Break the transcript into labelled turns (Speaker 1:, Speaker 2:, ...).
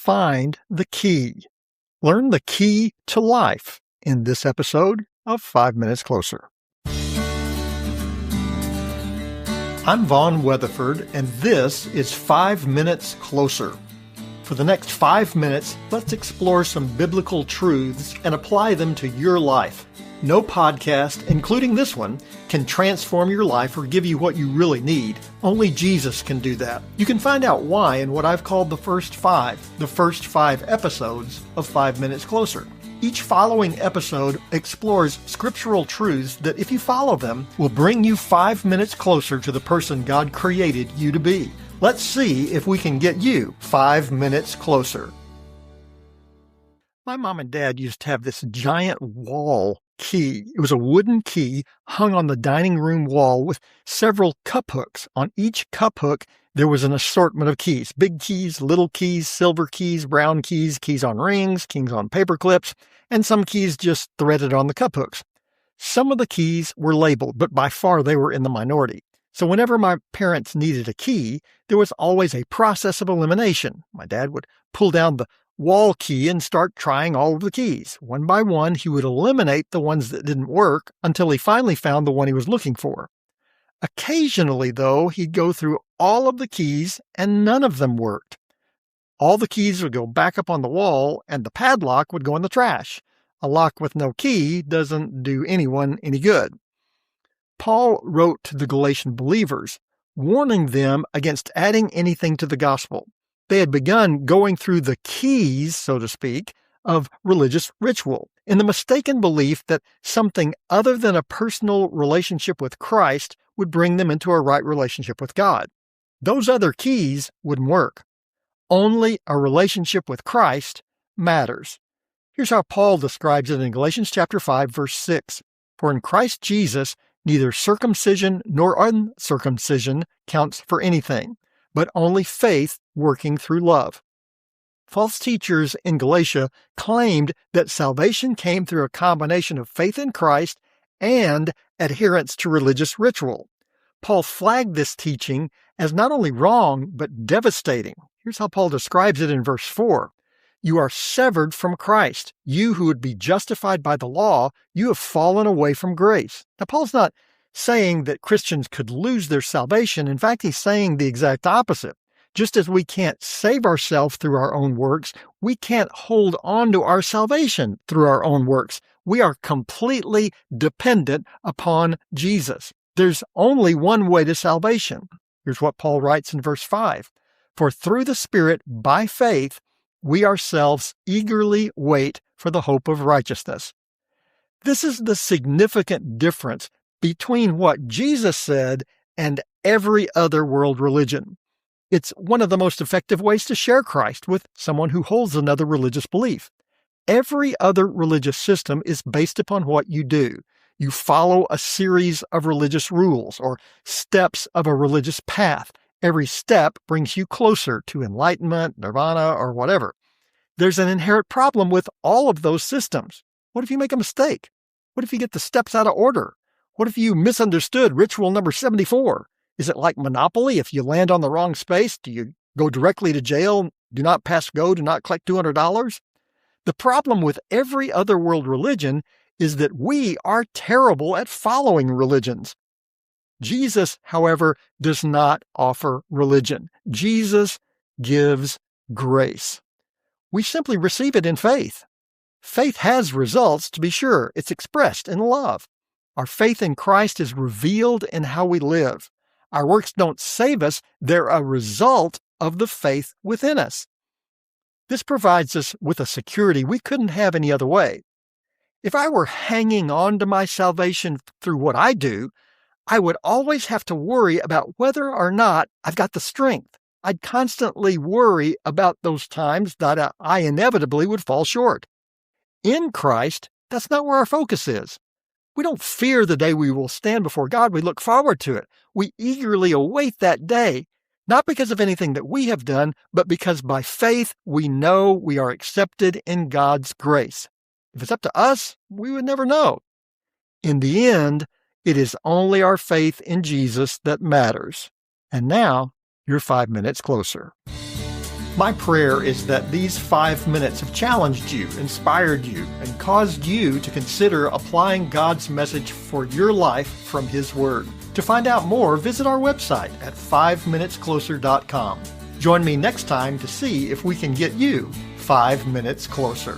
Speaker 1: find the key. Learn the key to life in this episode of 5 Minutes Closer. I'm Vaughn Weatherford, and this is 5 Minutes Closer. For the next 5 minutes, let's explore some biblical truths and apply them to your life. No podcast, including this one, can transform your life or give you what you really need. Only Jesus can do that. You can find out why in what I've called the first five episodes of 5 Minutes Closer. Each following episode explores scriptural truths that, if you follow them, will bring you 5 minutes closer to the person God created you to be. Let's see if we can get you 5 minutes closer. My mom and dad used to have this giant wall key. It was a wooden key hung on the dining room wall with several cup hooks. On each cup hook, there was an assortment of keys. Big keys, little keys, silver keys, brown keys, keys on rings, keys on paper clips, and some keys just threaded on the cup hooks. Some of the keys were labeled, but by far they were in the minority. So whenever my parents needed a key, there was always a process of elimination. My dad would pull down the wall key and start trying all of the keys. One by one, he would eliminate the ones that didn't work until he finally found the one he was looking for. Occasionally, though, he'd go through all of the keys and none of them worked. All the keys would go back up on the wall and the padlock would go in the trash. A lock with no key doesn't do anyone any good. Paul wrote to the Galatian believers, warning them against adding anything to the gospel. They had begun going through the keys, so to speak, of religious ritual, in the mistaken belief that something other than a personal relationship with Christ would bring them into a right relationship with God. Those other keys wouldn't work. Only a relationship with Christ matters. Here's how Paul describes it in Galatians chapter 5, verse 6. For in Christ Jesus, neither circumcision nor uncircumcision counts for anything, but only faith working through love. False teachers in Galatia claimed that salvation came through a combination of faith in Christ and adherence to religious ritual. Paul flagged this teaching as not only wrong, but devastating. Here's how Paul describes it in verse 4. You are severed from Christ. You who would be justified by the law, you have fallen away from grace. Now, Paul's not saying that Christians could lose their salvation. In fact, he's saying the exact opposite. Just as we can't save ourselves through our own works, we can't hold on to our salvation through our own works. We are completely dependent upon Jesus. There's only one way to salvation. Here's what Paul writes in verse 5. For through the Spirit, by faith, we ourselves eagerly wait for the hope of righteousness. This is the significant difference between what Jesus said and every other world religion. It's one of the most effective ways to share Christ with someone who holds another religious belief. Every other religious system is based upon what you do. You follow a series of religious rules or steps of a religious path. Every step brings you closer to enlightenment, nirvana, or whatever. There's an inherent problem with all of those systems. What if you make a mistake? What if you get the steps out of order? What if you misunderstood ritual number 74? Is it like Monopoly? If you land on the wrong space, do you go directly to jail? Do not pass go, do not collect $200? The problem with every other world religion is that we are terrible at following religions. Jesus, however, does not offer religion. Jesus gives grace. We simply receive it in faith. Faith has results, to be sure. It's expressed in love. Our faith in Christ is revealed in how we live. Our works don't save us. They're a result of the faith within us. This provides us with a security we couldn't have any other way. If I were hanging on to my salvation through what I do, I would always have to worry about whether or not I've got the strength. I'd constantly worry about those times that I inevitably would fall short. In Christ, that's not where our focus is. We don't fear the day we will stand before God. We look forward to it. We eagerly await that day, not because of anything that we have done, but because by faith we know we are accepted in God's grace. If it's up to us, we would never know. In the end, it is only our faith in Jesus that matters. And now, you're 5 minutes closer. My prayer is that these 5 minutes have challenged you, inspired you, and caused you to consider applying God's message for your life from His Word. To find out more, visit our website at 5minutescloser.com. Join me next time to see if we can get you 5 minutes closer.